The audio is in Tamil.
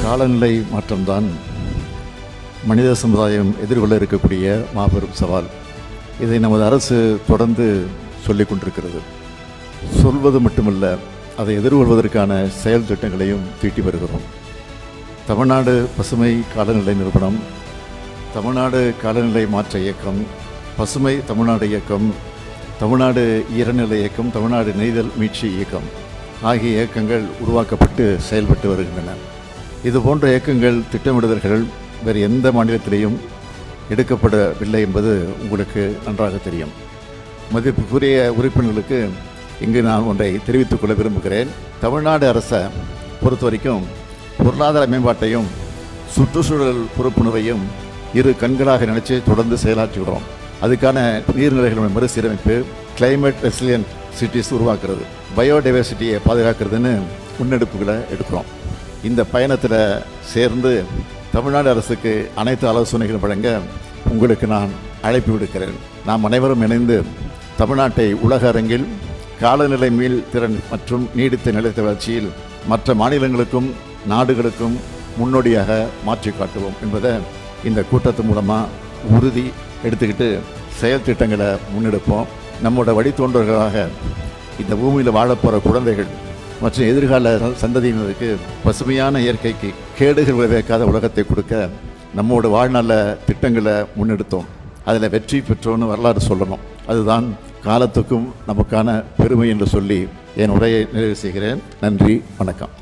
காலநிலை மாற்றம்தான் மனித சமுதாயம் எதிர்கொள்ள இருக்கக்கூடிய மாபெரும் சவால். இதை நமது அரசு தொடர்ந்து சொல்லிக் கொண்டிருக்கிறது. சொல்வது மட்டுமல்ல, அதை எதிர்கொள்வதற்கான செயல் திட்டங்களையும் தீட்டி வருகிறோம். தமிழ்நாடு பசுமை காலநிலை நிறுவனம், தமிழ்நாடு காலநிலை மாற்ற இயக்கம், பசுமை தமிழ்நாடு இயக்கம், தமிழ்நாடு ஈரநிலை இயக்கம், தமிழ்நாடு நெய்தல் மீட்சி இயக்கம் ஆகிய இயக்கங்கள் உருவாக்கப்பட்டு செயல்பட்டு வருகின்றன. இது போன்ற இயக்கங்கள், திட்டமிடுதல்கள் வேறு எந்த மாநிலத்திலேயும் எடுக்கப்படவில்லை என்பது உங்களுக்கு நன்றாக தெரியும். மதிப்புக்குரிய உறுப்பினர்களுக்கு இங்கு நான் ஒன்றை தெரிவித்துக் கொள்ள விரும்புகிறேன். தமிழ்நாடு அரசை பொறுத்த வரைக்கும் பொருளாதார மேம்பாட்டையும் சுற்றுச்சூழல் பொறுப்புணர்வையும் இரு கண்களாக நினைச்சு தொடர்ந்து செயலாற்றுகிறோம். அதுக்கான நீர்நிலைகளுடைய மறுசீரமைப்பு, கிளைமேட் ரெசிலியன்ட் சிட்டிஸ் உருவாக்குறது, பயோடைவர்சிட்டியை பாதுகாக்கிறதுன்னு முன்னெடுப்புகளை எடுக்கிறோம். இந்த பயணத்தில் சேர்ந்து தமிழ்நாடு அரசுக்கு அனைத்து ஆலோசனைகளும் வழங்க உங்களுக்கு நான் அழைப்பு விடுக்கிறேன். நாம் அனைவரும் இணைந்து தமிழ்நாட்டை உலக அரங்கில் காலநிலை மீள் திறன் மற்றும் நீடித்த நிலைத்த வளர்ச்சியில் மற்ற மாநிலங்களுக்கும் நாடுகளுக்கும் முன்னோடியாக மாற்றி காட்டுவோம் என்பதை இந்த கூட்டத்து மூலமாக உறுதி எடுத்துக்கிட்டு செயல் திட்டங்களை முன்னெடுப்போம். நம்மோட வழித்தோன்றல்களாக இந்த பூமியில் வாழப்போகிற குழந்தைகள் மற்றும் எதிர்கால சந்ததியினருக்கு பசுமையான இயற்கைக்கு கேடுகள் விளைவிக்காத உலகத்தை கொடுக்க நம்மோட வாழ்நாள திட்டங்களை முன்னெடுத்தோம். அதில் வெற்றி பெற்றோன்னு வரலாறு சொல்லணும். அதுதான் காலத்துக்கும் நமக்கான பெருமை என்று சொல்லி என் உரையை நிறைவு செய்கிறேன். நன்றி, வணக்கம்.